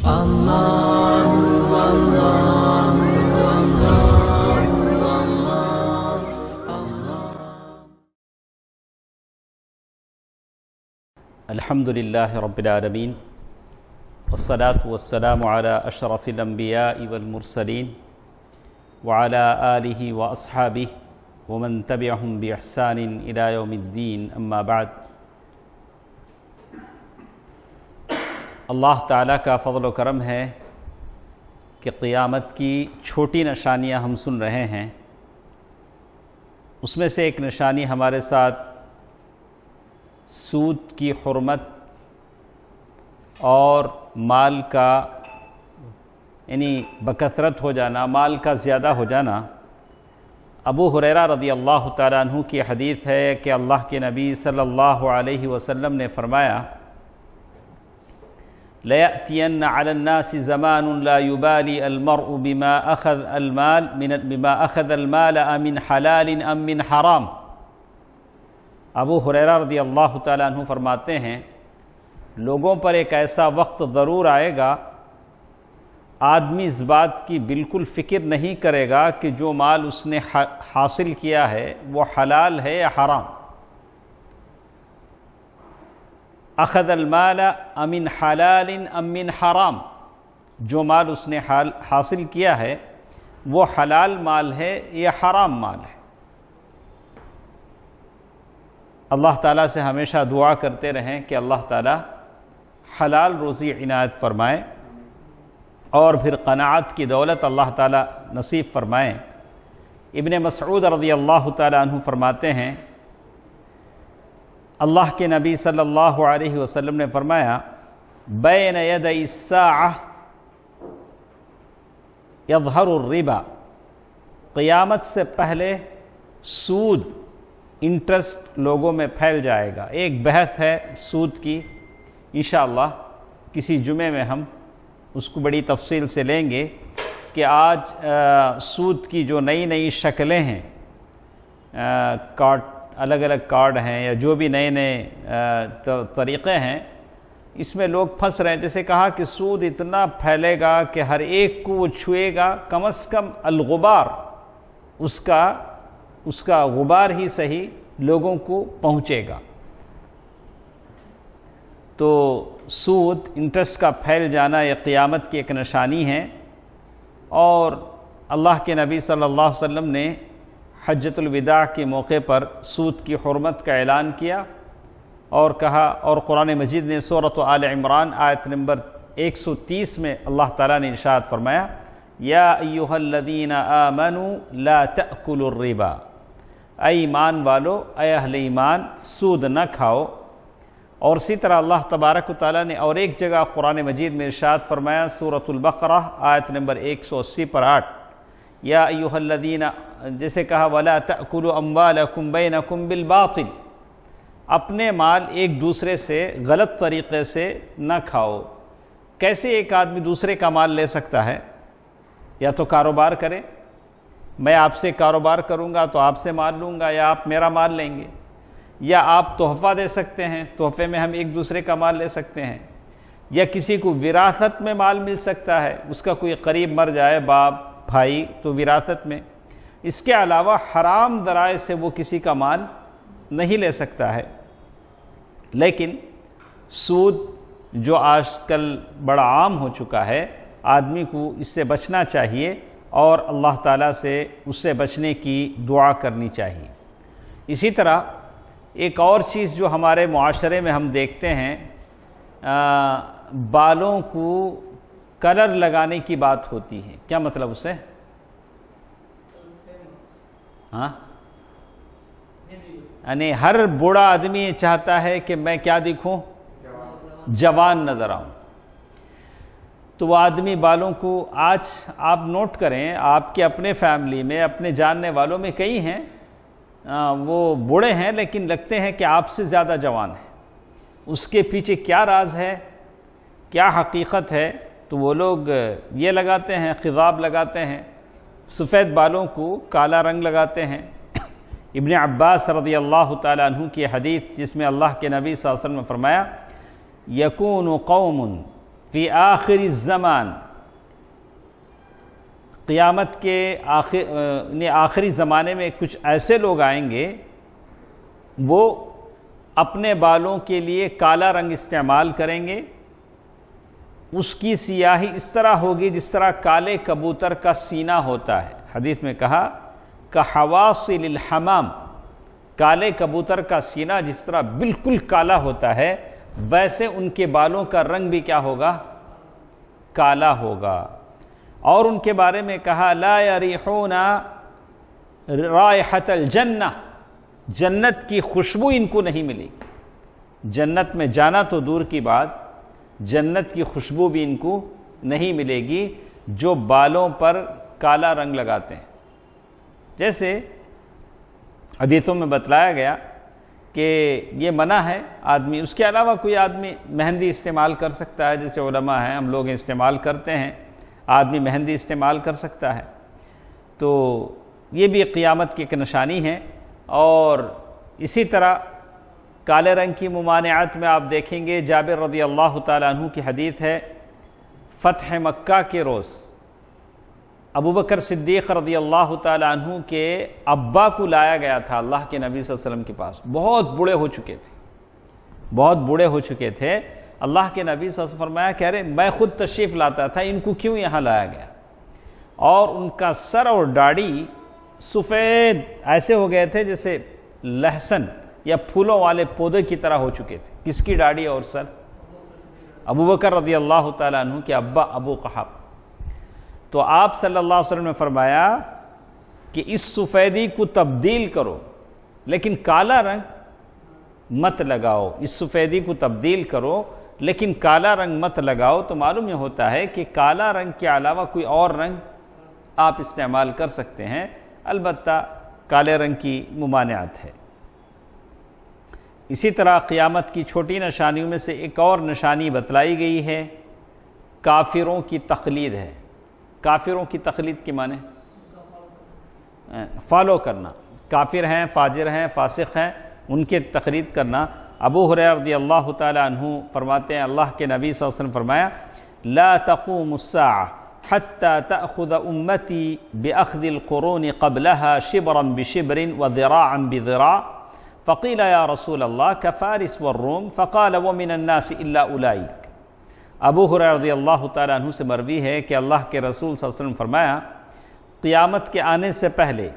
الحمد للہ رب العالمین والصلاة والسلام على اشرف الانبیاء والمرسلین وعلى آلہ واصحابہ ومن تبعہم باحسان الى یوم الدین اما بعد۔ اللہ تعالیٰ کا فضل و کرم ہے کہ قیامت کی چھوٹی نشانیاں ہم سن رہے ہیں، اس میں سے ایک نشانی ہمارے ساتھ سود کی حرمت اور مال کا یعنی بکثرت ہو جانا، مال کا زیادہ ہو جانا۔ ابو ہریرہ رضی اللہ تعالیٰ عنہ کی حدیث ہے کہ اللہ کے نبی صلی اللہ علیہ وسلم نے فرمایا: لَيَأْتِيَنَّ عَلَى النَّاسِ زَمَانٌ لَا يُبَالِي الْمَرْءُ بِمَا أَخَذَ الْمَالَ أَمِنْ حَلَالٍ أَم مِّنْ حَرَامٍ۔ ابو ہریرہ رضی اللہ تعالیٰ عنہ فرماتے ہیں، لوگوں پر ایک ایسا وقت ضرور آئے گا، آدمی اس بات کی بالکل فکر نہیں کرے گا کہ جو مال اس نے حاصل کیا ہے وہ حلال ہے یا حرام۔ اخذ المال امن حلال ام من حرام، جو مال اس نے حاصل کیا ہے وہ حلال مال ہے یا حرام مال ہے۔ اللہ تعالیٰ سے ہمیشہ دعا کرتے رہیں کہ اللہ تعالیٰ حلال روزی عنایت فرمائے اور پھر قناعت کی دولت اللہ تعالیٰ نصیب فرمائیں۔ ابن مسعود رضی اللہ تعالیٰ عنہ فرماتے ہیں، اللہ کے نبی صلی اللہ علیہ وسلم نے فرمایا: بین یدی الساعہ یظہر الربا، قیامت سے پہلے سود، انٹرسٹ لوگوں میں پھیل جائے گا۔ ایک بحث ہے سود کی، انشاءاللہ کسی جمعے میں ہم اس کو بڑی تفصیل سے لیں گے کہ آج سود کی جو نئی نئی شکلیں ہیں، کارڈ، الگ الگ کارڈ ہیں یا جو بھی نئے نئے طریقے ہیں، اس میں لوگ پھنس رہے ہیں۔ جیسے کہا کہ سود اتنا پھیلے گا کہ ہر ایک کو وہ چھوئے گا، کم از کم الغبار، اس کا غبار ہی صحیح لوگوں کو پہنچے گا۔ تو سود، انٹرسٹ کا پھیل جانا یہ قیامت کی ایک نشانی ہے، اور اللہ کے نبی صلی اللہ علیہ وسلم نے حجۃ الوداع کے موقع پر سود کی حرمت کا اعلان کیا اور کہا، اور قرآن مجید نے سورۃ آل عمران آیت نمبر 130 میں اللہ تعالیٰ نے ارشاد فرمایا: یا ایھا الذین آمنوا لا تأکلوا الربا، اے ایمان والو، اے اہل ایمان، سود نہ کھاؤ۔ اور اسی طرح اللہ تبارک و تعالیٰ نے اور ایک جگہ قرآن مجید میں ارشاد فرمایا، سورۃ البقرہ آیت نمبر 180 پر 8: یا ایھا الذین، جیسے کہا ولا تأکلوا اموالکم بینکم بالباطل، اپنے مال ایک دوسرے سے غلط طریقے سے نہ کھاؤ۔ کیسے ایک آدمی دوسرے کا مال لے سکتا ہے؟ یا تو کاروبار کرے، میں آپ سے کاروبار کروں گا تو آپ سے مال لوں گا، یا آپ میرا مال لیں گے، یا آپ تحفہ دے سکتے ہیں، تحفے میں ہم ایک دوسرے کا مال لے سکتے ہیں، یا کسی کو وراثت میں مال مل سکتا ہے، اس کا کوئی قریب مر جائے، باپ بھائی، تو وراثت میں۔ اس کے علاوہ حرام ذرائع سے وہ کسی کا مال نہیں لے سکتا ہے۔ لیکن سود جو آج کل بڑا عام ہو چکا ہے، آدمی کو اس سے بچنا چاہیے اور اللہ تعالیٰ سے اس سے بچنے کی دعا کرنی چاہیے۔ اسی طرح ایک اور چیز جو ہمارے معاشرے میں ہم دیکھتے ہیں، بالوں کو کلر لگانے کی بات ہوتی ہے۔ کیا مطلب اسے؟ یعنی ہر بوڑھا آدمی چاہتا ہے کہ میں کیا دکھوں؟ جوان نظر آؤں۔ تو وہ آدمی بالوں کو، آج آپ نوٹ کریں، آپ کے اپنے فیملی میں، اپنے جاننے والوں میں کئی ہیں، وہ بوڑھے ہیں لیکن لگتے ہیں کہ آپ سے زیادہ جوان ہیں۔ اس کے پیچھے کیا راز ہے، کیا حقیقت ہے؟ تو وہ لوگ یہ لگاتے ہیں، خضاب لگاتے ہیں، سفید بالوں کو کالا رنگ لگاتے ہیں۔ ابن عباس رضی اللہ تعالیٰ عنہ کی حدیث، جس میں اللہ کے نبی صلی اللہ علیہ وسلم نے فرمایا: یکون قوم فی آخر الزمان، قیامت کے آخری زمانے میں کچھ ایسے لوگ آئیں گے وہ اپنے بالوں کے لیے کالا رنگ استعمال کریں گے، اس کی سیاہی اس طرح ہوگی جس طرح کالے کبوتر کا سینہ ہوتا ہے۔ حدیث میں کہا کحواصل الحمام، کالے کبوتر کا سینہ جس طرح بالکل کالا ہوتا ہے ویسے ان کے بالوں کا رنگ بھی کیا ہوگا؟ کالا ہوگا۔ اور ان کے بارے میں کہا لا یریحون رائحۃ الجنہ، جنت کی خوشبو ان کو نہیں ملے گی، جنت میں جانا تو دور کی بات، جنت کی خوشبو بھی ان کو نہیں ملے گی جو بالوں پر کالا رنگ لگاتے ہیں۔ جیسے حدیثوں میں بتلایا گیا کہ یہ منع ہے، آدمی اس کے علاوہ کوئی آدمی مہندی استعمال کر سکتا ہے، جیسے علماء ہیں ہم لوگ استعمال کرتے ہیں، آدمی مہندی استعمال کر سکتا ہے، تو یہ بھی قیامت کی ایک نشانی ہے۔ اور اسی طرح کالے رنگ کی ممانعت میں آپ دیکھیں گے جابر رضی اللہ تعالیٰ عنہ کی حدیث ہے، فتح مکہ کے روز ابو بکر صدیق رضی اللہ تعالیٰ عنہ کے ابا کو لایا گیا تھا اللہ کے نبی صلی اللہ علیہ وسلم کے پاس، بہت بوڑھے ہو چکے تھے، بہت بوڑھے ہو چکے تھے۔ اللہ کے نبی صلی اللہ علیہ وسلم فرمایا کہ ارے میں خود تشریف لاتا تھا، ان کو کیوں یہاں لایا گیا؟ اور ان کا سر اور داڑھی سفید ایسے ہو گئے تھے جیسے لہسن یا پھولوں والے پودے کی طرح ہو چکے تھے۔ کس کی داڑھی اور سر؟ ابو بکر رضی اللہ تعالیٰ عنہ کے ابا ابو قحافہ۔ تو آپ صلی اللہ علیہ وسلم نے فرمایا کہ اس سفیدی کو تبدیل کرو لیکن کالا رنگ مت لگاؤ، اس سفیدی کو تبدیل کرو لیکن کالا رنگ مت لگاؤ۔ تو معلوم یہ ہوتا ہے کہ کالا رنگ کے علاوہ کوئی اور رنگ آپ استعمال کر سکتے ہیں، البتہ کالے رنگ کی ممانعت ہے۔ اسی طرح قیامت کی چھوٹی نشانیوں میں سے ایک اور نشانی بتلائی گئی ہے، کافروں کی تقلید ہے۔ کافروں کی تقلید کے معنی فالو کرنا، کافر ہیں، فاجر ہیں، فاسق ہیں، ان کے تقلید کرنا۔ ابو ہریرہ رضی اللہ تعالی عنہ فرماتے ہیں اللہ کے نبی صلی اللہ علیہ وسلم فرمایا لا تقوم الساعة حتى تأخذ أمتي بأخذ القرون قبلها شبرا بشبر وذراعا بذراع فقيل يا رسول الله كفارس والروم فقال ومن الناس إلا أولئك۔ ابو ہریرہ رضی اللہ تعالیٰ عنہ سے مروی ہے کہ اللہ کے رسول صلی اللہ علیہ وسلم فرمایا قیامت کے آنے سے پہلے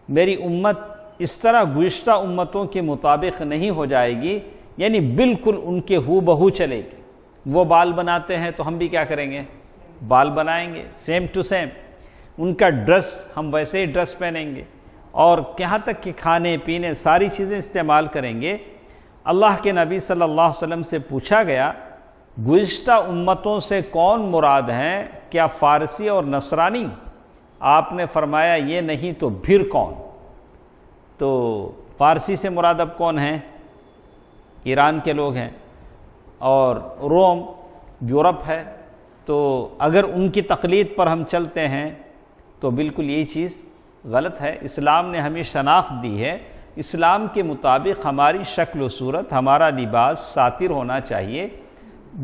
میری امت اس طرح گزشتہ امتوں کے مطابق نہیں ہو جائے گی، یعنی بالکل ان کے ہو بہو چلے گی۔ وہ بال بناتے ہیں تو ہم بھی کیا کریں گے؟ بال بنائیں گے، سیم ٹو سیم۔ ان کا ڈریس ہم ویسے ہی ڈریس پہنیں گے، اور یہاں تک کہ کھانے پینے ساری چیزیں استعمال کریں گے۔ اللہ کے نبی صلی اللہ علیہ وسلم سے پوچھا گیا گزشتہ امتوں سے کون مراد ہیں؟ کیا فارسی اور نصرانی؟ آپ نے فرمایا یہ نہیں تو پھر کون؟ تو فارسی سے مراد اب کون ہیں؟ ایران کے لوگ ہیں، اور روم یورپ ہے۔ تو اگر ان کی تقلید پر ہم چلتے ہیں تو بالکل یہی چیز غلط ہے۔ اسلام نے ہمیں شناخت دی ہے، اسلام کے مطابق ہماری شکل و صورت، ہمارا لباس ساتر ہونا چاہیے،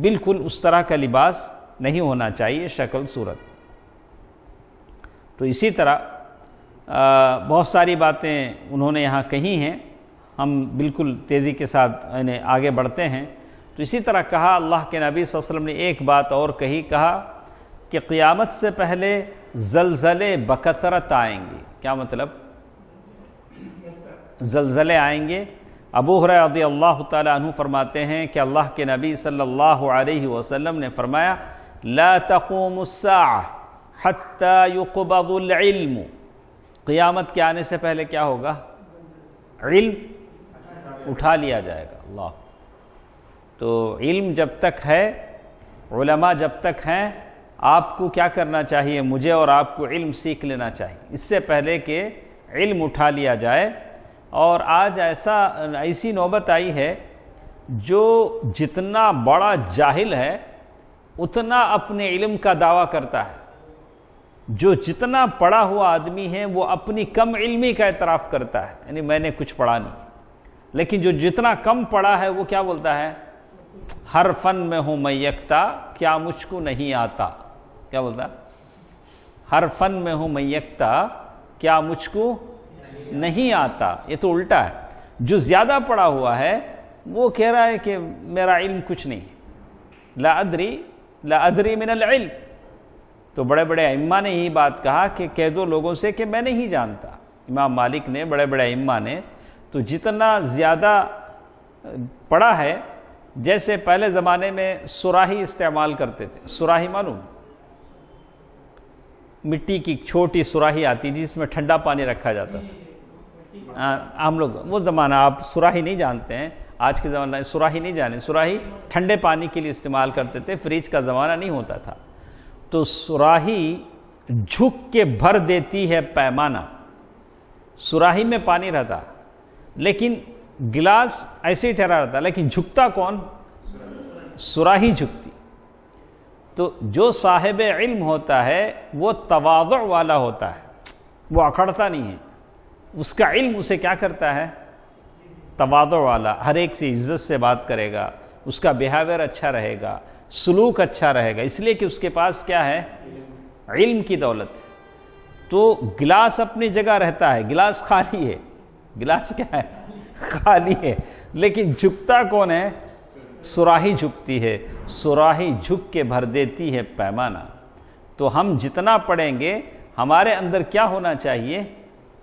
بالکل اس طرح کا لباس نہیں ہونا چاہیے، شکل صورت۔ تو اسی طرح بہت ساری باتیں انہوں نے یہاں کہی ہیں، ہم بالکل تیزی کے ساتھ آگے بڑھتے ہیں۔ تو اسی طرح کہا اللہ کے نبی صلی اللہ علیہ وسلم نے ایک بات اور کہا کہ قیامت سے پہلے زلزلے بکثرت آئیں گے۔ کیا مطلب؟ زلزلے آئیں گے۔ ابو ہریرہ رضی اللہ تعالی عنہ فرماتے ہیں کہ اللہ کے نبی صلی اللہ علیہ وسلم نے فرمایا لا تقوم الساعة حتى يقبض العلم، قیامت کے آنے سے پہلے کیا ہوگا؟ علم اٹھا لیا جائے گا۔ اللہ، تو علم جب تک ہے، علماء جب تک ہیں، آپ کو کیا کرنا چاہیے؟ مجھے اور آپ کو علم سیکھ لینا چاہیے اس سے پہلے کہ علم اٹھا لیا جائے۔ اور آج ایسی نوبت آئی ہے جو جتنا بڑا جاہل ہے اتنا اپنے علم کا دعویٰ کرتا ہے، جو جتنا پڑھا ہوا آدمی ہے وہ اپنی کم علمی کا اعتراف کرتا ہے، یعنی میں نے کچھ پڑھا نہیں، لیکن جو جتنا کم پڑھا ہے وہ کیا بولتا ہے؟ ہر فن میں ہوں میں یکتا، کیا مجھ کو نہیں آتا. کیا بولتا؟ ہر فن میں ہوں میں یکتا، کیا مجھ کو نہیں آتا. یہ تو الٹا ہے. جو زیادہ پڑھا ہوا ہے وہ کہہ رہا ہے کہ میرا علم کچھ نہیں. لا ادری من العلم. تو بڑے بڑے ائمہ نے یہی بات کہا کہ کہہ دو لوگوں سے کہ میں نہیں جانتا. امام مالک نے، بڑے بڑے ائمہ نے تو جتنا زیادہ پڑھا ہے، جیسے پہلے زمانے میں سراہی استعمال کرتے تھے. سراہی معلوم؟ مٹی کی چھوٹی سراہی آتی جس میں ٹھنڈا پانی رکھا جاتا تھا. ہم لوگ وہ زمانہ، آپ سراہی نہیں جانتے ہیں، آج کے زمانے سراہی نہیں جانے. سراہی ٹھنڈے پانی کے لیے استعمال کرتے تھے، فریج کا زمانہ نہیں ہوتا تھا. تو سراہی جھک کے بھر دیتی ہے پیمانہ. سراہی میں پانی رہتا لیکن گلاس ایسے ہی ٹھہرا رہتا، لیکن جھکتا کون؟ سراہی جھکتی. تو جو صاحب علم ہوتا ہے وہ تواضع والا ہوتا ہے، وہ اکڑتا نہیں ہے. اس کا علم اسے کیا کرتا ہے؟ تواضع والا، ہر ایک سے عزت سے بات کرے گا، اس کا بیہیویئر اچھا رہے گا، سلوک اچھا رہے گا، اس لیے کہ اس کے پاس کیا ہے؟ علم کی دولت ہے. تو گلاس اپنی جگہ رہتا ہے، گلاس خالی ہے. گلاس کیا ہے؟ خالی ہے. لیکن جھکتا کون ہے؟ سراہی جھکتی ہے. سراہی جھک کے بھر دیتی ہے پیمانہ. تو ہم جتنا پڑھیں گے ہمارے اندر کیا ہونا چاہیے؟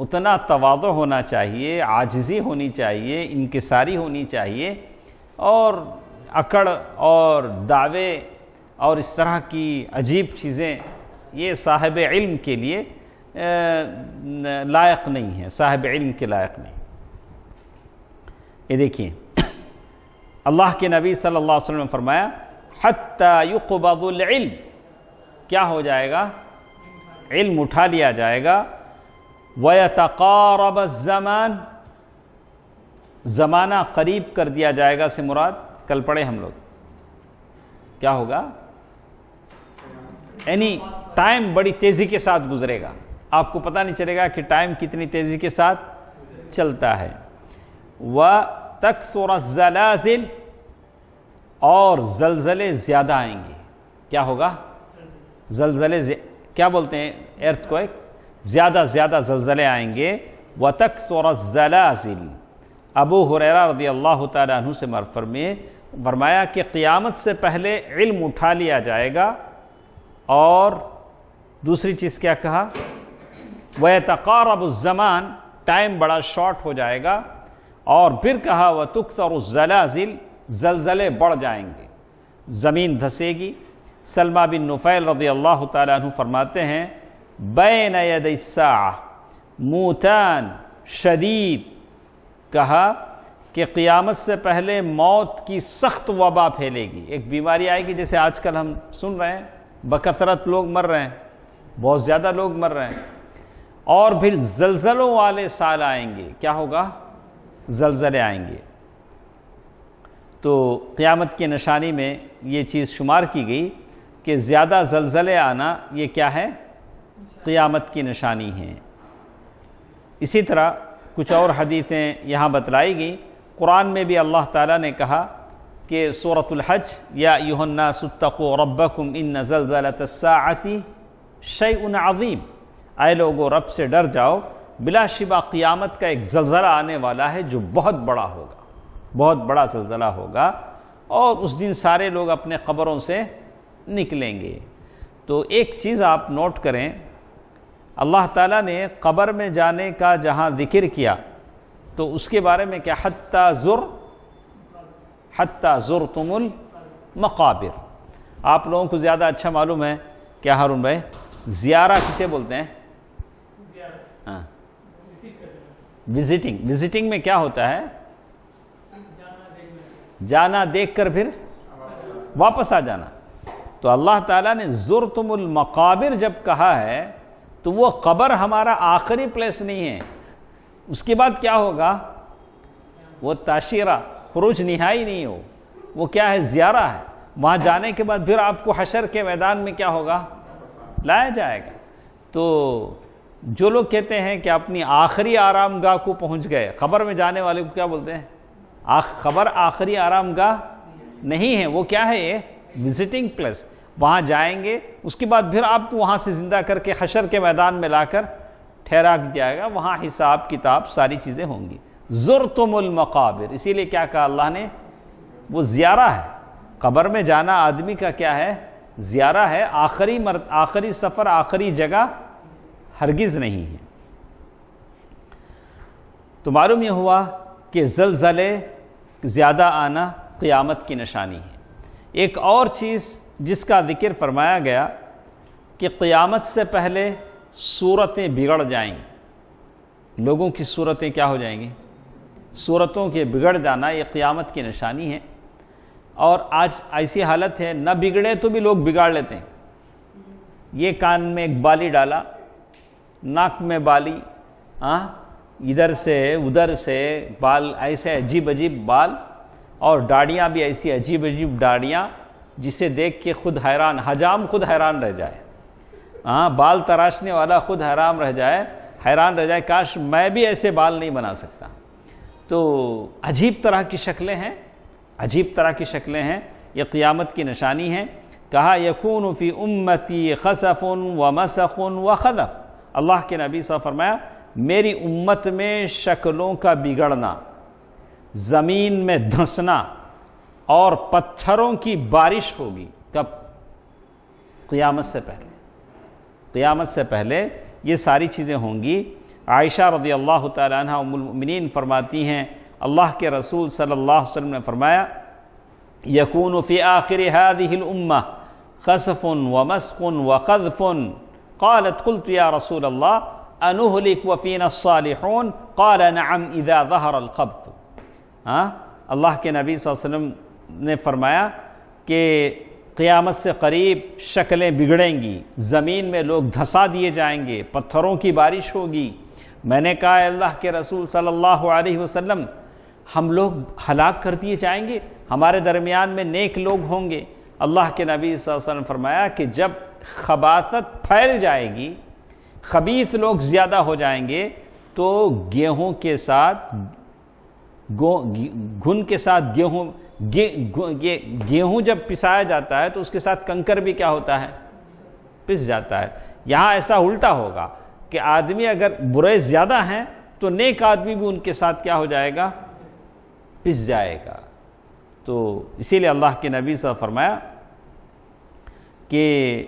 اتنا تواضع ہونا چاہیے، عاجزی ہونی چاہیے، انکساری ہونی چاہیے. اور اکڑ اور دعوے اور اس طرح کی عجیب چیزیں یہ صاحب علم کے لیے لائق نہیں ہے، صاحب علم کے لائق نہیں. یہ دیکھیے اللہ کے نبی صلی اللہ علیہ وسلم نے فرمایا حتی یقبض العلم. کیا ہو جائے گا؟ علم اٹھا لیا جائے گا. وَيَتَقَارَبَ الزَّمَانِ. زمانہ قریب کر دیا جائے گا سے مراد کل پڑھے ہم لوگ کیا ہوگا؟ یعنی ٹائم بڑی تیزی کے ساتھ گزرے گا، آپ کو پتہ نہیں چلے گا کہ ٹائم کتنی تیزی کے ساتھ چلتا ہے. وَتَكْثُرَ الزَّلَازِلِ. اور زلزلے زیادہ آئیں گے. کیا ہوگا؟ زلزلے کیا بولتے ہیں؟ ایرتھ کوئک. زیادہ زلزلے آئیں گے. وَتَكْثُرَ الزَّلَازِلِ. ابو ہریرہ رضی اللہ تعالیٰ عنہ سے فرمایا کہ قیامت سے پہلے علم اٹھا لیا جائے گا. اور دوسری چیز کیا کہا؟ وَيَتَقَارَبُ الزَّمَانِ. ٹائم بڑا شارٹ ہو جائے گا. اور پھر کہا وَتُكْثَرُ الزَّلَازِلِ. زلزلے بڑھ جائیں گے، زمین دھسے گی. سلمہ بن نفیل رضی اللہ تعالیٰ عنہ فرماتے ہیں بین یدی الساعہ موتان شدید. کہا کہ قیامت سے پہلے موت کی سخت وبا پھیلے گی. ایک بیماری آئے گی جیسے آج کل ہم سن رہے ہیں، بکثرت لوگ مر رہے ہیں، بہت زیادہ لوگ مر رہے ہیں. اور پھر زلزلوں والے سال آئیں گے. کیا ہوگا؟ زلزلے آئیں گے. تو قیامت کی نشانی میں یہ چیز شمار کی گئی کہ زیادہ زلزلے آنا یہ کیا ہے؟ قیامت کی نشانی ہے. اسی طرح کچھ اور حدیثیں یہاں بتلائی گئی. قرآن میں بھی اللہ تعالیٰ نے کہا کہ سورۃ الحج یا ایھا الناس اتقوا ربکم ان زلزلۃ الساعۃ شیء عظیم. اے لوگو رب سے ڈر جاؤ، بلا شبہ قیامت کا ایک زلزلہ آنے والا ہے جو بہت بڑا ہوگا، بہت بڑا زلزلہ ہوگا. اور اس دن سارے لوگ اپنے قبروں سے نکلیں گے. تو ایک چیز آپ نوٹ کریں، اللہ تعالیٰ نے قبر میں جانے کا جہاں ذکر کیا تو اس کے بارے میں کیا حتی زرتم المقابر. آپ لوگوں کو زیادہ اچھا معلوم ہے کیا ہارون بھائی؟ زیارہ کسے بولتے ہیں؟ ہاں، وزٹنگ میں کیا ہوتا ہے؟ جانا، دیکھ کر پھر واپس آ جانا. تو اللہ تعالیٰ نے زرتم المقابر جب کہا ہے تو وہ قبر ہمارا آخری پلیس نہیں ہے. اس کے بعد کیا ہوگا؟ وہ تاشیرہ، خروج نہائی نہیں ہو، وہ کیا ہے؟ زیارہ ہے. وہاں جانے کے بعد پھر آپ کو حشر کے میدان میں کیا ہوگا؟ لایا جائے گا. تو جو لوگ کہتے ہیں کہ اپنی آخری آرام گاہ کو پہنچ گئے، قبر میں جانے والے کو کیا بولتے ہیں؟ خبر آخری آرام گاہ نہیں ہے، وہ کیا ہے؟ یہ وزٹنگ پلیس، وہاں جائیں گے، اس کے بعد پھر آپ کو وہاں سے زندہ کر کے حشر کے میدان میں لا کر ٹھہرا جائے گا، وہاں حساب کتاب ساری چیزیں ہوں گی۔ زرتم المقابر، اسی لیے کیا کہا اللہ نے؟ وہ زیارہ ہے، قبر میں جانا آدمی کا کیا ہے؟ زیارہ ہے، آخری سفر، آخری جگہ ہرگز نہیں ہے۔ تو معلوم یہ ہوا کہ زلزلے زیادہ آنا قیامت کی نشانی ہے۔ ایک اور چیز جس کا ذکر فرمایا گیا کہ قیامت سے پہلے صورتیں بگڑ جائیں گی، لوگوں کی صورتیں کیا ہو جائیں گی؟ صورتوں کے بگڑ جانا یہ قیامت کی نشانی ہے۔ اور آج ایسی حالت ہے، نہ بگڑے تو بھی لوگ بگاڑ لیتے ہیں۔ یہ کان میں ایک بالی ڈالا، ناک میں بالی، ادھر سے ادھر سے بال، ایسے عجیب عجیب بال، اور داڑیاں بھی ایسی عجیب عجیب داڑیاں جسے دیکھ کے خود حیران، حجام خود حیران رہ جائے، بال تراشنے والا خود حیران رہ جائے، کاش میں بھی ایسے بال نہیں بنا سکتا۔ تو عجیب طرح کی شکلیں ہیں، یہ قیامت کی نشانی ہے۔ کہا یکون فی امتی خسف ومسخ وخذف، اللہ کے نبی صلی اللہ علیہ وسلم فرمایا میری امت میں شکلوں کا بگڑنا، زمین میں دھنسنا اور پتھروں کی بارش ہوگی۔ کب؟ قیامت سے پہلے یہ ساری چیزیں ہوں گی۔ عائشہ رضی اللہ تعالی عنہ ام المؤمنین فرماتی ہیں اللہ کے رسول صلی اللہ علیہ وسلم نے فرمایا یکون فی آخر هذه الامہ خسف ومسخ وقذف، قالت قلت یا رسول اللہ انہلک وفینا الصالحون، قال نعم اذا ظہر الخبث۔ اللہ کے نبی صلی اللہ علیہ وسلم نے فرمایا کہ قیامت سے قریب شکلیں بگڑیں گی، زمین میں لوگ دھسا دیے جائیں گے، پتھروں کی بارش ہوگی۔ میں نے کہا اے اللہ کے رسول صلی اللہ علیہ وسلم ہم لوگ ہلاک کر دیے جائیں گے، ہمارے درمیان میں نیک لوگ ہوں گے؟ اللہ کے نبی صلی اللہ علیہ وسلم فرمایا کہ جب خباثت پھیل جائے گی، خبیث لوگ زیادہ ہو جائیں گے، تو گیہوں کے ساتھ گھن کے ساتھ گیہوں جب پسایا جاتا ہے تو اس کے ساتھ کنکر بھی کیا ہوتا ہے؟ پس جاتا ہے۔ یہاں ایسا الٹا ہوگا کہ آدمی اگر برے زیادہ ہیں تو نیک آدمی بھی ان کے ساتھ کیا ہو جائے گا؟ پس جائے گا۔ تو اسی لیے اللہ کے نبی صلی اللہ علیہ وسلم فرمایا کہ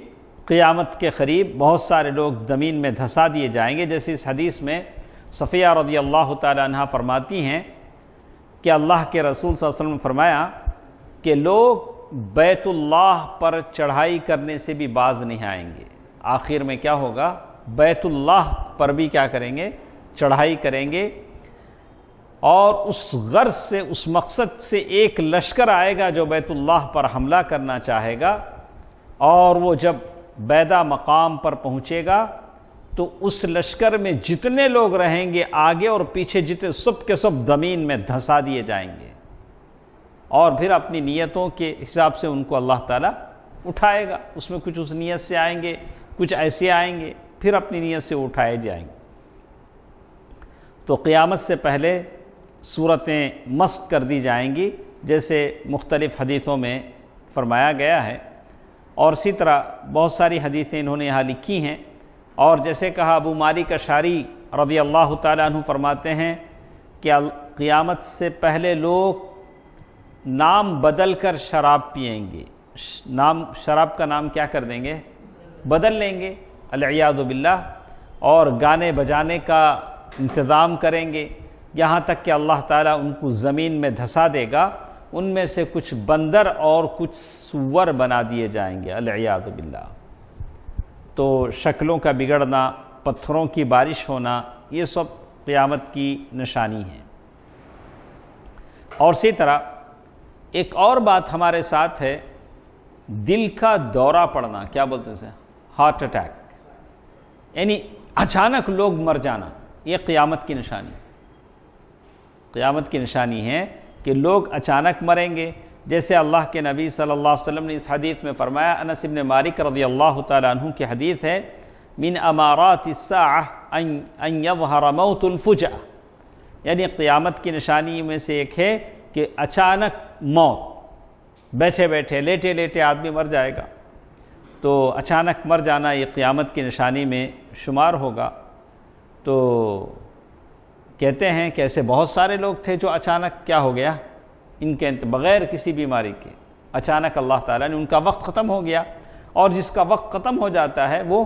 قیامت کے قریب بہت سارے لوگ زمین میں دھسا دیے جائیں گے، جیسے اس حدیث میں صفیہ رضی اللہ تعالی عنہ فرماتی ہیں کہ اللہ کے رسول صلی اللہ علیہ وسلم نے فرمایا کہ لوگ بیت اللہ پر چڑھائی کرنے سے بھی باز نہیں آئیں گے۔ آخر میں کیا ہوگا؟ بیت اللہ پر بھی کیا کریں گے؟ چڑھائی کریں گے، اور اس غرض سے، اس مقصد سے ایک لشکر آئے گا جو بیت اللہ پر حملہ کرنا چاہے گا، اور وہ جب بیدہ مقام پر پہنچے گا تو اس لشکر میں جتنے لوگ رہیں گے آگے اور پیچھے، جتنے سب کے سب زمین میں دھسا دیے جائیں گے، اور پھر اپنی نیتوں کے حساب سے ان کو اللہ تعالیٰ اٹھائے گا۔ اس میں کچھ اس نیت سے آئیں گے، کچھ ایسے آئیں گے، پھر اپنی نیت سے اٹھائے جائیں گے۔ تو قیامت سے پہلے صورتیں مسخ کر دی جائیں گی، جیسے مختلف حدیثوں میں فرمایا گیا ہے، اور اسی طرح بہت ساری حدیثیں انہوں نے یہاں لکھی ہیں۔ اور جیسے کہا ابو مالک اشعری رضی اللہ تعالیٰ عنہ فرماتے ہیں کہ قیامت سے پہلے لوگ نام بدل کر شراب پئیں گے، شراب کا نام کیا کر دیں گے؟ بدل لیں گے، العیاذ باللہ، اور گانے بجانے کا انتظام کریں گے، یہاں تک کہ اللہ تعالیٰ ان کو زمین میں دھسا دے گا، ان میں سے کچھ بندر اور کچھ سور بنا دیے جائیں گے، العیاذ باللہ۔ تو شکلوں کا بگڑنا، پتھروں کی بارش ہونا، یہ سب قیامت کی نشانی ہے۔ اور اسی طرح ایک اور بات ہمارے ساتھ ہے، دل کا دورہ پڑنا، کیا بولتے ہیں اسے؟ ہارٹ اٹیک، یعنی اچانک لوگ مر جانا، یہ قیامت کی نشانی ہے کہ لوگ اچانک مریں گے۔ جیسے اللہ کے نبی صلی اللہ علیہ وسلم نے اس حدیث میں فرمایا، انس بن مالک رضی اللہ تعالیٰ عنہ کی حدیث ہے، من امارات الساعہ ان یظہر موت الفجأہ، یعنی قیامت کی نشانی میں سے ایک ہے کہ اچانک موت، بیٹھے بیٹھے لیٹے لیٹے آدمی مر جائے گا، تو اچانک مر جانا یہ قیامت کی نشانی میں شمار ہوگا۔ تو کہتے ہیں کہ ایسے بہت سارے لوگ تھے جو اچانک کیا ہو گیا، ان کے بغیر کسی بیماری کے اچانک اللہ تعالیٰ نے ان کا وقت ختم ہو گیا، اور جس کا وقت ختم ہو جاتا ہے وہ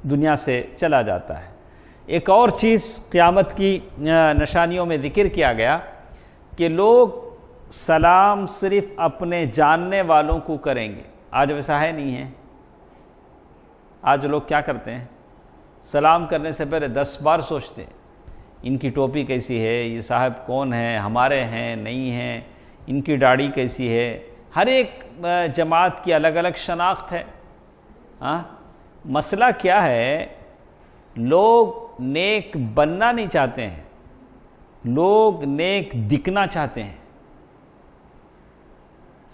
دنیا سے چلا جاتا ہے۔ ایک اور چیز قیامت کی نشانیوں میں ذکر کیا گیا کہ لوگ سلام صرف اپنے جاننے والوں کو کریں گے۔ آج ویسا ہے نہیں ہے؟ آج لوگ کیا کرتے ہیں، سلام کرنے سے پہلے 10 بار سوچتے ہیں ان کی ٹوپی کیسی ہے، یہ صاحب کون ہیں، ہمارے ہیں نہیں ہیں، ان کی داڑھی کیسی ہے۔ ہر ایک جماعت کی الگ الگ شناخت ہے۔ مسئلہ کیا ہے، لوگ نیک بننا نہیں چاہتے ہیں، لوگ نیک دکھنا چاہتے ہیں۔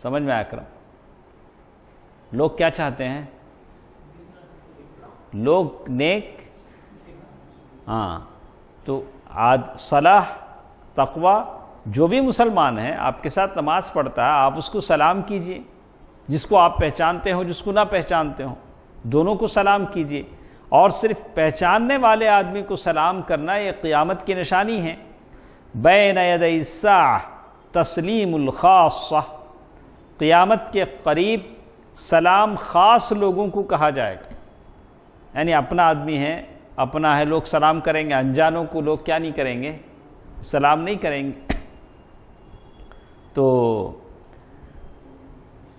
سمجھ میں آیا کرم؟ لوگ کیا چاہتے ہیں؟ لوگ نیک، تو صلاح تقوی، جو بھی مسلمان ہے آپ کے ساتھ نماز پڑھتا ہے آپ اس کو سلام کیجئے، جس کو آپ پہچانتے ہو جس کو نہ پہچانتے ہو دونوں کو سلام کیجئے، اور صرف پہچاننے والے آدمی کو سلام کرنا یہ قیامت کی نشانی ہے۔ بین یدی الساعہ تسلیم الخاصہ، قیامت کے قریب سلام خاص لوگوں کو کہا جائے گا، یعنی اپنا آدمی ہے، اپنا ہے، لوگ سلام کریں گے، انجانوں کو لوگ کیا نہیں کریں گے، سلام نہیں کریں گے۔ تو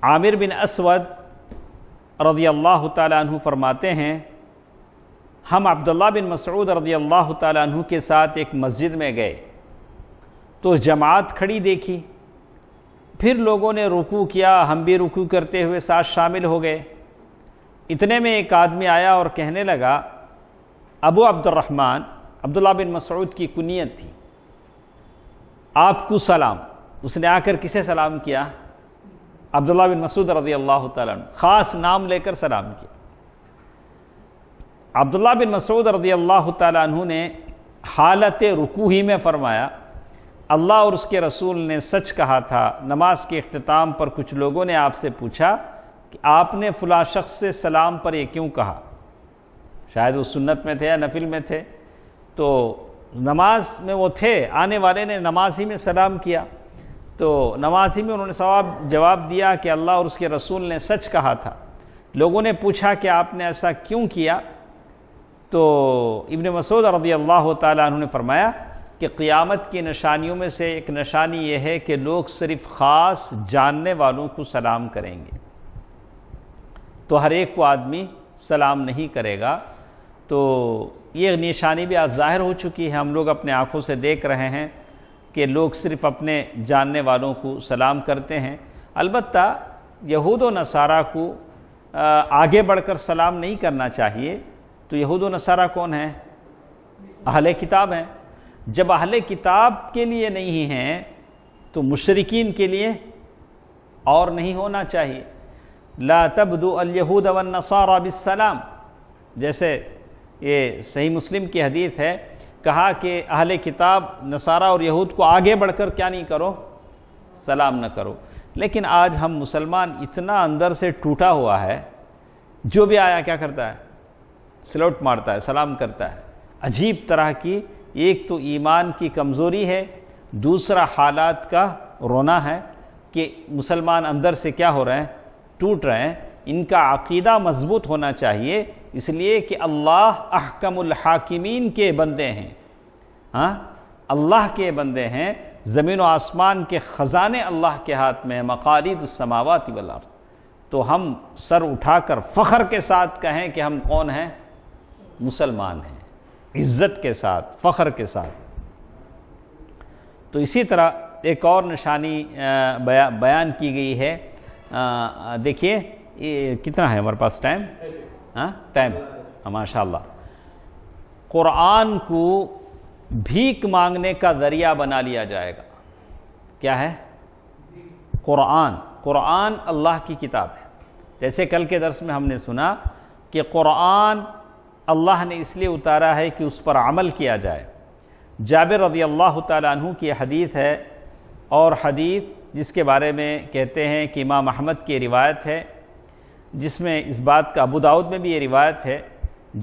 عامر بن اسود رضی اللہ تعالیٰ عنہ فرماتے ہیں، ہم عبداللہ بن مسعود رضی اللہ تعالیٰ عنہ کے ساتھ ایک مسجد میں گئے تو جماعت کھڑی دیکھی، پھر لوگوں نے رکوع کیا، ہم بھی رکوع کرتے ہوئے ساتھ شامل ہو گئے۔ اتنے میں ایک آدمی آیا اور کہنے لگا، ابو عبد الرحمن، عبداللہ بن مسعود کی کنیت تھی، آپ کو سلام۔ اس نے آ کر کسے سلام کیا؟ عبداللہ بن مسعود رضی اللہ تعالیٰ عنہ، خاص نام لے کر سلام کیا۔ عبداللہ بن مسعود رضی اللہ تعالیٰ عنہ نے حالت رکوع ہی میں فرمایا، اللہ اور اس کے رسول نے سچ کہا تھا۔ نماز کے اختتام پر کچھ لوگوں نے آپ سے پوچھا کہ آپ نے فلاں شخص سے سلام پر یہ کیوں کہا؟ شاید وہ سنت میں تھے یا نفل میں تھے، تو نماز میں وہ تھے، آنے والے نے نماز ہی میں سلام کیا، تو نماز ہی میں انہوں نے جواب دیا کہ اللہ اور اس کے رسول نے سچ کہا تھا۔ لوگوں نے پوچھا کہ آپ نے ایسا کیوں کیا؟ تو ابن مسعود رضی اللہ تعالیٰ عنہ نے فرمایا کہ قیامت کی نشانیوں میں سے ایک نشانی یہ ہے کہ لوگ صرف خاص جاننے والوں کو سلام کریں گے، تو ہر ایک کو آدمی سلام نہیں کرے گا۔ تو یہ نشانی بھی آج ظاہر ہو چکی ہے، ہم لوگ اپنے آنکھوں سے دیکھ رہے ہیں کہ لوگ صرف اپنے جاننے والوں کو سلام کرتے ہیں۔ البتہ یہود و نصارہ کو آگے بڑھ کر سلام نہیں کرنا چاہیے۔ تو یہود و نصارہ کون ہیں؟ اہل کتاب ہیں۔ جب اہل کتاب کے لیے نہیں ہیں تو مشرکین کے لیے اور نہیں ہونا چاہیے۔ لا تبدو الیہود والنصارى بالسلام، جیسے یہ صحیح مسلم کی حدیث ہے، کہا کہ اہل کتاب نصارہ اور یہود کو آگے بڑھ کر کیا نہیں کرو، سلام نہ کرو۔ لیکن آج ہم مسلمان اتنا اندر سے ٹوٹا ہوا ہے، جو بھی آیا کیا کرتا ہے، سلوٹ مارتا ہے، سلام کرتا ہے۔ عجیب طرح کی، ایک تو ایمان کی کمزوری ہے، دوسرا حالات کا رونا ہے کہ مسلمان اندر سے کیا ہو رہے ہیں، ٹوٹ رہے ہیں۔ ان کا عقیدہ مضبوط ہونا چاہیے، اس لیے کہ اللہ احکم الحاکمین کے بندے ہیں، اللہ کے بندے ہیں، زمین و آسمان کے خزانے اللہ کے ہاتھ میں ہیں، مقالید السماوات والارض۔ تو ہم سر اٹھا کر فخر کے ساتھ کہیں کہ ہم کون ہیں، مسلمان ہیں، عزت کے ساتھ، فخر کے ساتھ۔ تو اسی طرح ایک اور نشانی بیان کی گئی ہے۔ دیکھیے یہ کتنا ہے ہمارے پاس ٹائم، ٹائم ماشاءاللہ۔ قرآن کو بھیک مانگنے کا ذریعہ بنا لیا جائے گا۔ کیا ہے؟ قرآن اللہ کی کتاب ہے۔ جیسے کل کے درس میں ہم نے سنا کہ قرآن اللہ نے اس لیے اتارا ہے کہ اس پر عمل کیا جائے۔ جابر رضی اللہ تعالیٰ عنہ کی حدیث ہے، اور حدیث جس کے بارے میں کہتے ہیں کہ امام احمد کی روایت ہے، جس میں اس بات کا ابو داؤد میں بھی یہ روایت ہے،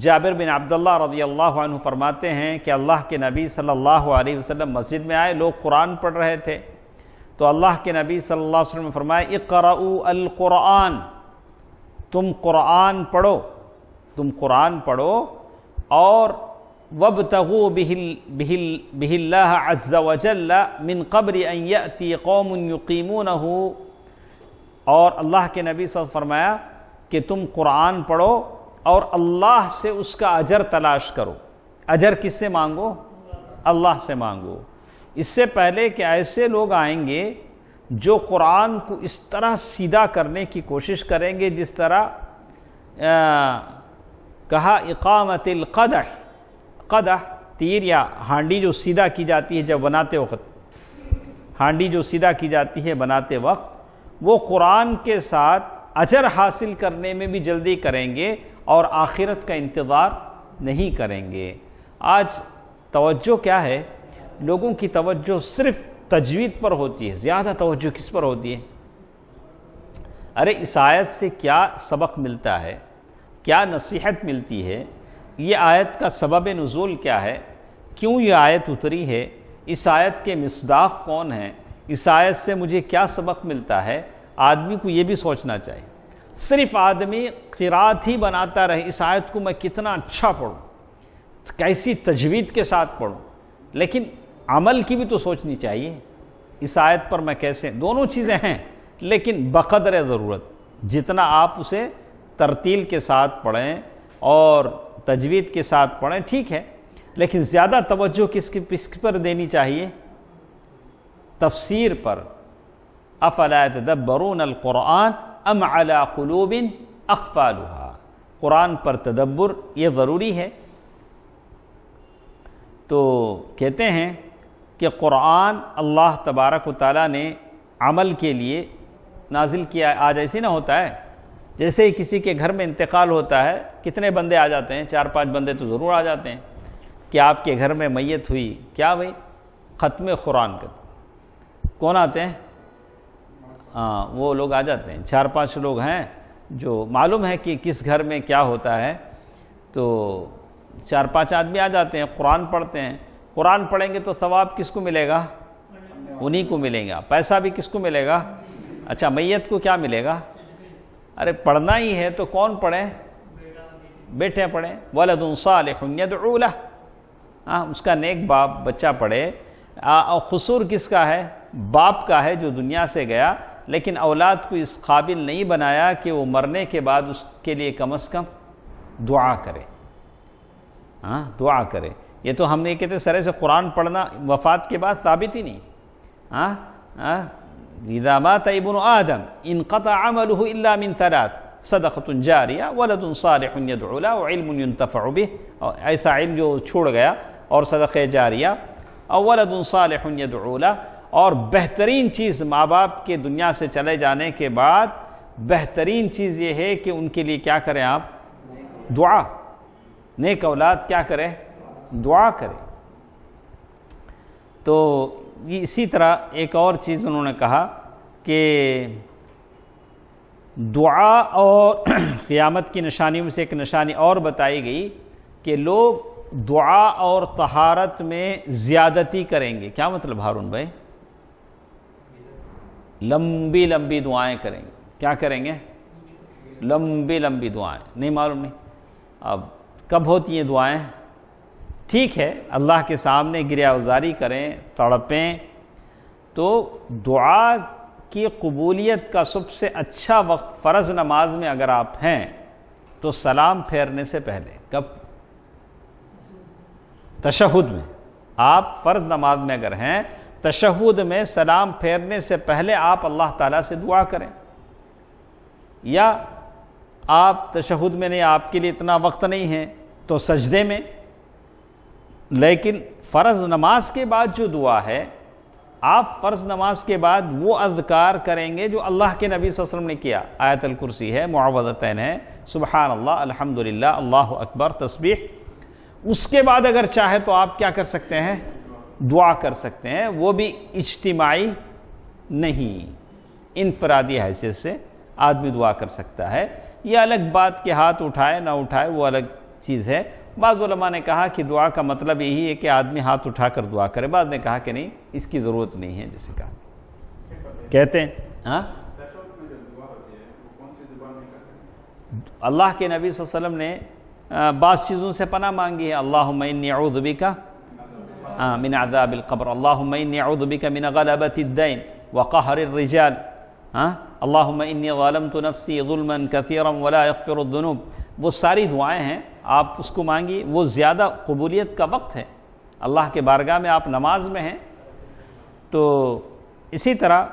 جابر بن عبداللہ رضی اللہ عنہ فرماتے ہیں کہ اللہ کے نبی صلی اللہ علیہ وسلم مسجد میں آئے، لوگ قرآن پڑھ رہے تھے، تو اللہ کے نبی صلی اللہ علیہ وسلم نے فرمایا اقرؤوا القرآن، تم قرآن پڑھو، تم قرآن پڑھو، اور وابتغوا بہ اللہ عز وجل من قبل ان یأتی قوم یقیمونہ، اور اللہ کے نبی صلی اللہ علیہ وسلم فرمایا کہ تم قرآن پڑھو اور اللہ سے اس کا اجر تلاش کرو۔ اجر کس سے مانگو؟ اللہ سے مانگو۔ اس سے پہلے کہ ایسے لوگ آئیں گے جو قرآن کو اس طرح سیدھا کرنے کی کوشش کریں گے جس طرح کہا اقامت القدح، قدح تیر یا ہانڈی جو سیدھا کی جاتی ہے جب بناتے وقت، ہانڈی جو سیدھا کی جاتی ہے بناتے وقت، وہ قرآن کے ساتھ اجر حاصل کرنے میں بھی جلدی کریں گے اور آخرت کا انتظار نہیں کریں گے۔ آج توجہ کیا ہے؟ لوگوں کی توجہ صرف تجوید پر ہوتی ہے، زیادہ توجہ کس پر ہوتی ہے؟ ارے اس آیت سے کیا سبق ملتا ہے، کیا نصیحت ملتی ہے، یہ آیت کا سبب نزول کیا ہے، کیوں یہ آیت اتری ہے، اس آیت کے مصداق کون ہیں، اس آیت سے مجھے کیا سبق ملتا ہے، آدمی کو یہ بھی سوچنا چاہیے۔ صرف آدمی قرات ہی بناتا رہے اس آیت کو میں کتنا اچھا پڑھوں، کیسی تجوید کے ساتھ پڑھوں، لیکن عمل کی بھی تو سوچنی چاہیے، اس آیت پر میں کیسے، دونوں چیزیں ہیں لیکن بقدر ضرورت، جتنا آپ اسے ترتیل کے ساتھ پڑھیں اور تجوید کے ساتھ پڑھیں ٹھیک ہے، لیکن زیادہ توجہ کس پر دینی چاہیے؟ تفسیر پر۔ افلا يتدبرون القرآن ام علی قلوب اقفالها، قرآن پر تدبر یہ ضروری ہے۔ تو کہتے ہیں کہ قرآن اللہ تبارک و تعالیٰ نے عمل کے لیے نازل کیا ہے۔ آج ایسی نہ ہوتا ہے جیسے ہی کسی کے گھر میں انتقال ہوتا ہے کتنے بندے آ جاتے ہیں، 4-5 بندے تو ضرور آ جاتے ہیں کہ آپ کے گھر میں میت ہوئی، کیا بھئی ختم قرآن کا، کون آتے ہیں؟ وہ لوگ آ جاتے ہیں، 4-5 لوگ ہیں جو معلوم ہے کہ کس گھر میں کیا ہوتا ہے، تو 4-5 آدمی آ جاتے ہیں، قرآن پڑھتے ہیں۔ قرآن پڑھیں گے تو ثواب کس کو ملے گا؟ انہی کو ملے گا، پیسہ بھی کس کو ملے گا؟ اچھا میت کو کیا ملے گا؟ ارے پڑھنا ہی ہے تو کون پڑھے؟ بیٹے پڑھیں۔ ولد صالح يدعو له، اس کا نیک باپ بچہ پڑھے۔ اور قصور کس کا ہے؟ باپ کا ہے جو دنیا سے گیا لیکن اولاد کو اس قابل نہیں بنایا کہ وہ مرنے کے بعد اس کے لیے کم از کم دعا کرے، دعا کرے۔ یہ تو ہم نے کہتے سرے سے قرآن پڑھنا وفات کے بعد ثابت ہی نہیں۔ اذا مات ابن آدم انقطع عمله الا من 3 صدقۃ جاریہ ولد صالح يدعو له وعلم ينتفع به، ایسا علم جو چھوڑ گیا اور صدقہ جاریہ، اور ولد صالح يدعو له، اور بہترین چیز ماں باپ کے دنیا سے چلے جانے کے بعد بہترین چیز یہ ہے کہ ان کے لیے کیا کریں آپ؟ دعا۔ نیک اولاد کیا کرے؟ دعا کرے۔ تو اسی طرح ایک اور چیز انہوں نے کہا کہ دعا اور قیامت کی نشانیوں میں سے ایک نشانی اور بتائی گئی کہ لوگ دعا اور طہارت میں زیادتی کریں گے۔ کیا مطلب ہارون بھائی؟ لمبی لمبی دعائیں کریں گے۔ کیا کریں گے؟ لمبی لمبی دعائیں۔ نہیں معلوم نہیں اب کب ہوتی ہیں دعائیں؟ ٹھیک ہے اللہ کے سامنے گریہ گزاری کریں، تڑپیں، تو دعا کی قبولیت کا سب سے اچھا وقت فرض نماز میں اگر آپ ہیں تو سلام پھیرنے سے پہلے۔ کب؟ تشہد میں۔ آپ فرض نماز میں اگر ہیں، تشہد میں سلام پھیرنے سے پہلے آپ اللہ تعالیٰ سے دعا کریں، یا آپ تشہد میں نہیں، آپ کے لیے اتنا وقت نہیں ہے تو سجدے میں۔ لیکن فرض نماز کے بعد جو دعا ہے، آپ فرض نماز کے بعد وہ اذکار کریں گے جو اللہ کے نبی صلی اللہ علیہ وسلم نے کیا۔ آیت الکرسی ہے، معوذتین ہے، سبحان اللہ، الحمدللہ، اللہ اکبر، تسبیح۔ اس کے بعد اگر چاہے تو آپ کیا کر سکتے ہیں؟ دعا کر سکتے ہیں، وہ بھی اجتماعی نہیں، انفرادی حیثیت سے آدمی دعا کر سکتا ہے۔ یہ الگ بات کہ ہاتھ اٹھائے نہ اٹھائے وہ الگ چیز ہے۔ بعض علماء نے کہا کہ دعا کا مطلب یہی ہے کہ آدمی ہاتھ اٹھا کر دعا کرے، بعض نے کہا کہ نہیں، اس کی ضرورت نہیں ہے، جیسے کہا کہتے ہیں ہاں اللہ کے نبی صلی اللہ علیہ وسلم نے بعض چیزوں سے پناہ مانگی ہے۔ اللہم انی اعوذ بک من عذاب القبر، اللہم انی اعوذ بک من غلبۃ الدین وقہر الرجال، اللہم انی ظلمت نفسی ظلما کثیرا ولا یغفر الذنوب۔ وہ ساری دعائیں ہیں، آپ اس کو مانگی، وہ زیادہ قبولیت کا وقت ہے، اللہ کے بارگاہ میں آپ نماز میں ہیں۔ تو اسی طرح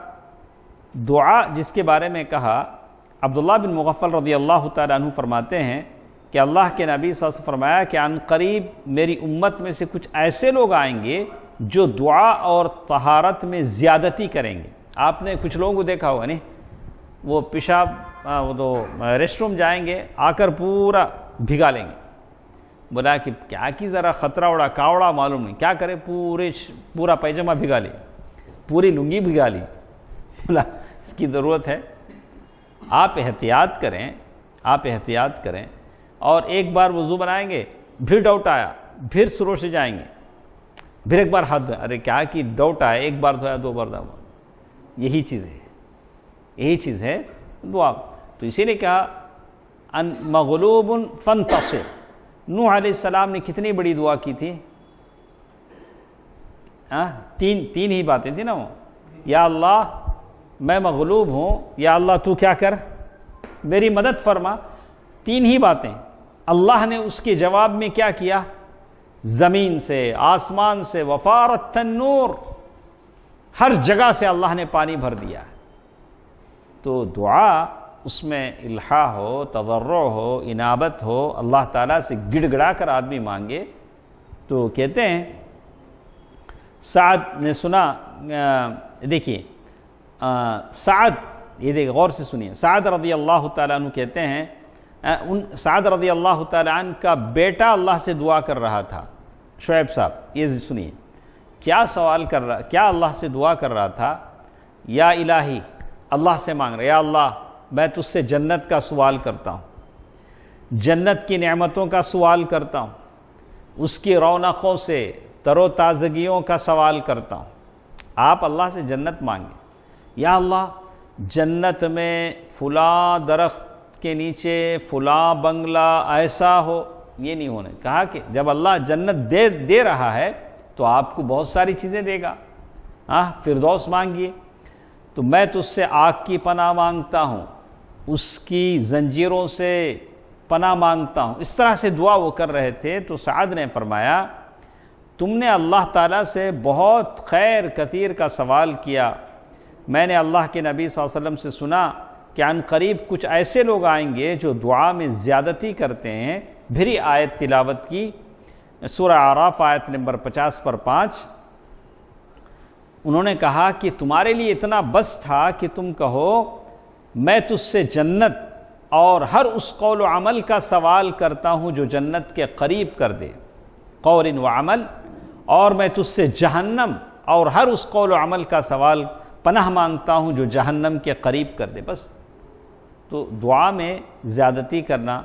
دعا جس کے بارے میں کہا، عبداللہ بن مغفل رضی اللہ تعالیٰ عنہ فرماتے ہیں کہ اللہ کے نبی صلی اللہ علیہ وسلم فرمایا کہ عن قریب میری امت میں سے کچھ ایسے لوگ آئیں گے جو دعا اور طہارت میں زیادتی کریں گے۔ آپ نے کچھ لوگوں کو دیکھا ہوگا نہیں، وہ پیشاب وہ تو ریسٹ روم جائیں گے، آ کر پورا بھگا لیں گے، بولا کہ کیا کی ذرا خطرہ اڑا کاوڑا معلوم نہیں، کیا کرے پورا پیجامہ بھگا لی، پوری لنگی بھگا لی، بولا اس کی ضرورت ہے۔ آپ احتیاط کریں، آپ احتیاط کریں، اور ایک بار وضو بنائیں گے، پھر ڈاؤٹ آیا، پھر شروع سے جائیں گے، پھر ایک بار ہاتھ، ارے کیا کی ڈاؤٹ آیا، ایک بار دھویا، دو بار دھویا، یہی چیز ہے، یہی چیز ہے دعا۔ تو اسی لیے کہا ان مغلوب فانتصر۔ نوح علیہ السلام نے کتنی بڑی دعا کی تھی، تین ہی باتیں تھی نا، وہ یا اللہ میں مغلوب ہوں، یا اللہ تو کیا کر، میری مدد فرما، تین ہی باتیں۔ اللہ نے اس کے جواب میں کیا کیا، زمین سے آسمان سے وفارت النور، ہر جگہ سے اللہ نے پانی بھر دیا۔ تو دعا اس میں الحاح ہو، تضرع ہو، انابت ہو، اللہ تعالیٰ سے گڑ گڑا کر آدمی مانگے۔ تو کہتے ہیں سعد نے سنا، دیکھیے سعد، یہ دیکھ غور سے سنیے، سعد رضی اللہ تعالیٰ عنہ کہتے ہیں، سعد رضی اللہ تعالیٰ عنہ کا بیٹا اللہ سے دعا کر رہا تھا، شعیب صاحب، یہ سنیے کیا سوال کر رہا، کیا اللہ سے دعا کر رہا تھا، یا الہی، اللہ سے مانگ رہا، یا اللہ میں تجھ سے جنت کا سوال کرتا ہوں، جنت کی نعمتوں کا سوال کرتا ہوں، اس کی رونقوں سے تر و تازگیوں کا سوال کرتا ہوں۔ آپ اللہ سے جنت مانگیں، یا اللہ جنت میں فلاں درخت کے نیچے فلاں بنگلہ ایسا ہو، یہ نہیں ہونے، کہا کہ جب اللہ جنت دے رہا ہے تو آپ کو بہت ساری چیزیں دے گا، فردوس مانگیے۔ تو میں تجھ سے آگ کی پناہ مانگتا ہوں، اس کی زنجیروں سے پناہ مانگتا ہوں۔ اس طرح سے دعا وہ کر رہے تھے۔ تو سعد نے فرمایا تم نے اللہ تعالیٰ سے بہت خیر کثیر کا سوال کیا، میں نے اللہ کے نبی صلی اللہ علیہ وسلم سے سنا کہ عن قریب کچھ ایسے لوگ آئیں گے جو دعا میں زیادتی کرتے ہیں۔ پھر ہی آیت تلاوت کی، سورہ اعراف آیت نمبر 50 پر 5۔ انہوں نے کہا کہ تمہارے لیے اتنا بس تھا کہ تم کہو میں تجھ سے جنت اور ہر اس قول و عمل کا سوال کرتا ہوں جو جنت کے قریب کر دے، قول و عمل، اور میں تجھ سے جہنم اور ہر اس قول و عمل کا سوال پناہ مانگتا ہوں جو جہنم کے قریب کر دے۔ بس تو دعا میں زیادتی کرنا،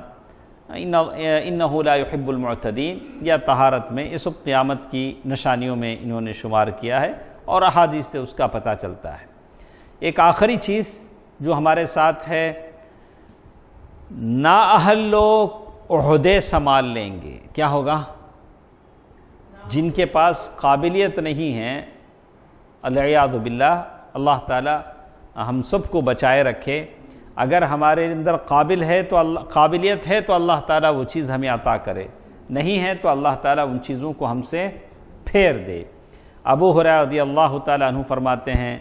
انہ لا يحب المعتدین، یا طہارت میں، یہ سب قیامت کی نشانیوں میں انہوں نے شمار کیا ہے، اور احادیث سے اس کا پتہ چلتا ہے۔ ایک آخری چیز جو ہمارے ساتھ ہے، نااہل لوگ عہدے سنبھال لیں گے۔ کیا ہوگا؟ جن کے پاس قابلیت نہیں ہے، العیاذ باللہ، اللہ تعالی ہم سب کو بچائے رکھے۔ اگر ہمارے اندر قابلیت ہے تو اللہ تعالیٰ وہ چیز ہمیں عطا کرے، نہیں ہے تو اللہ تعالیٰ ان چیزوں کو ہم سے پھیر دے۔ ابو ہریرہ رضی اللہ تعالیٰ عنہ فرماتے ہیں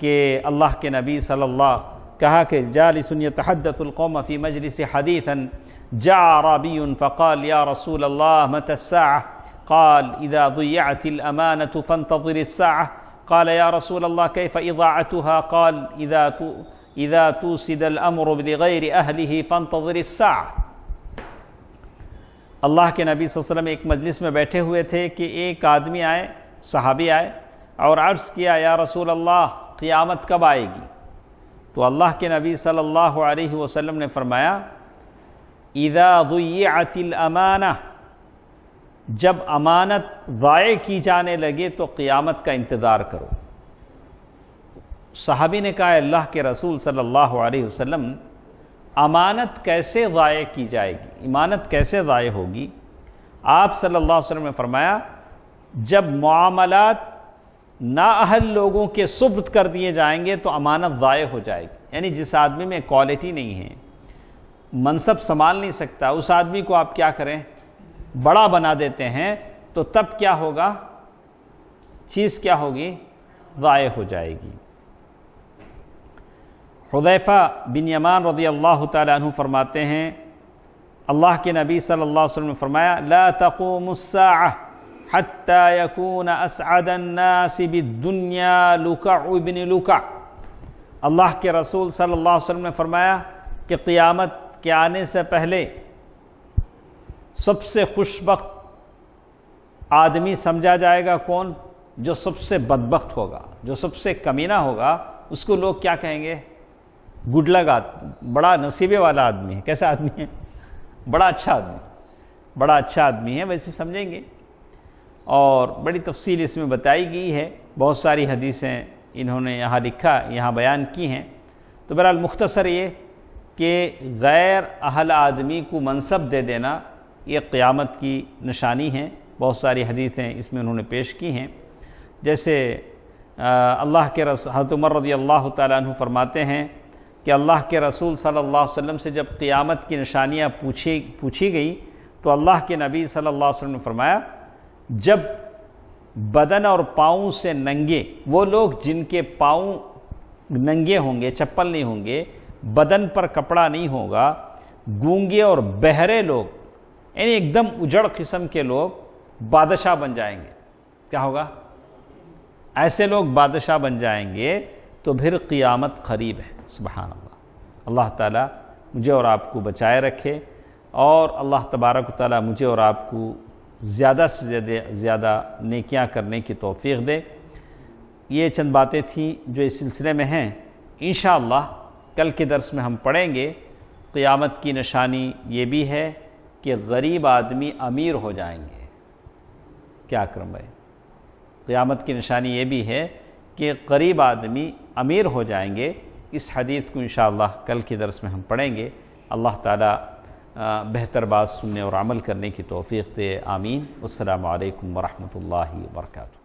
کہ اللہ کے نبی صلی اللہ کہا کہ جالس یتحدث القوم فی مجلس حدیثا جاء اعرابی فقال یا رسول اللہ متى الساعة قال اذا ضيعت الامانة فانتظر الساعة قال یا رسول اللہ کیف اضاعتها قال اذا توسد الامر لغیر اہلہ فانتظر الساعة۔ اللہ کے نبی صلی اللہ علیہ وسلم ایک مجلس میں بیٹھے ہوئے تھے کہ ایک آدمی آئے، صحابی آئے اور عرض کیا یا رسول اللہ قیامت کب آئے گی؟ تو اللہ کے نبی صلی اللہ علیہ وسلم نے فرمایا اذا ضیعت الامانہ، جب امانت ضائع کی جانے لگے تو قیامت کا انتظار کرو۔ صحابی نے کہا اللہ کے رسول صلی اللہ علیہ وسلم امانت کیسے ضائع کی جائے گی، امانت کیسے ضائع ہوگی؟ آپ صلی اللہ علیہ وسلم نے فرمایا جب معاملات نااہل لوگوں کے سپرد کر دیے جائیں گے تو امانت ضائع ہو جائے گی۔ یعنی جس آدمی میں کوالٹی نہیں ہے، منصب سنبھال نہیں سکتا، اس آدمی کو آپ کیا کریں؟ بڑا بنا دیتے ہیں، تو تب کیا ہوگا؟ چیز کیا ہوگی؟ ضائع ہو جائے گی۔ حذیفہ بن یمان رضی اللہ تعالی عنہ فرماتے ہیں اللہ کے نبی صلی اللہ علیہ وسلم نے فرمایا لا تقوم الساعہ حتی یکون اسعد الناس بالدنیا لکع ابن لکع۔ اللہ کے رسول صلی اللہ علیہ وسلم نے فرمایا کہ قیامت کے آنے سے پہلے سب سے خوش بخت آدمی سمجھا جائے گا کون؟ جو سب سے بدبخت ہوگا، جو سب سے کمینہ ہوگا، اس کو لوگ کیا کہیں گے؟ گڈ لک آدمی، بڑا نصیبے والا آدمی ہے۔ کیسا آدمی ہے؟ بڑا اچھا آدمی، بڑا اچھا آدمی ہے، ویسے سمجھیں گے۔ اور بڑی تفصیل اس میں بتائی گئی ہے، بہت ساری حدیثیں انہوں نے یہاں لکھا، یہاں بیان کی ہیں۔ تو بہرحال مختصر یہ کہ غیر اہل آدمی کو منصب دے دینا یہ قیامت کی نشانی ہے۔ بہت ساری حدیثیں اس میں انہوں نے پیش کی ہیں، جیسے اللہ کے رسول حضرت عمر رضی اللہ تعالیٰ عنہ فرماتے ہیں کہ اللہ کے رسول صلی اللہ علیہ وسلم سے جب قیامت کی نشانیاں پوچھی گئی تو اللہ کے نبی صلی اللہ علیہ وسلم نے فرمایا جب بدن اور پاؤں سے ننگے، وہ لوگ جن کے پاؤں ننگے ہوں گے، چپل نہیں ہوں گے، بدن پر کپڑا نہیں ہوگا، گونگے اور بہرے لوگ، یعنی ایک دم اجڑ قسم کے لوگ بادشاہ بن جائیں گے۔ کیا ہوگا؟ ایسے لوگ بادشاہ بن جائیں گے تو پھر قیامت قریب ہے۔ سبحان اللہ۔ اللہ تعالیٰ مجھے اور آپ کو بچائے رکھے، اور اللہ تبارک و تعالیٰ مجھے اور آپ کو زیادہ سے زیادہ نیکیاں کرنے کی توفیق دے۔ یہ چند باتیں تھیں جو اس سلسلے میں ہیں۔ انشاءاللہ کل کے درس میں ہم پڑھیں گے قیامت کی نشانی یہ بھی ہے کہ غریب آدمی امیر ہو جائیں گے۔ کیا اکرم بھائی؟ قیامت کی نشانی یہ بھی ہے کہ غریب آدمی امیر ہو جائیں گے۔ اس حدیث کو انشاءاللہ کل کے درس میں ہم پڑھیں گے۔ اللہ تعالیٰ بہتر بات سننے اور عمل کرنے کی توفیق دے، آمین۔ والسلام علیکم ورحمۃ اللہ وبرکاتہ۔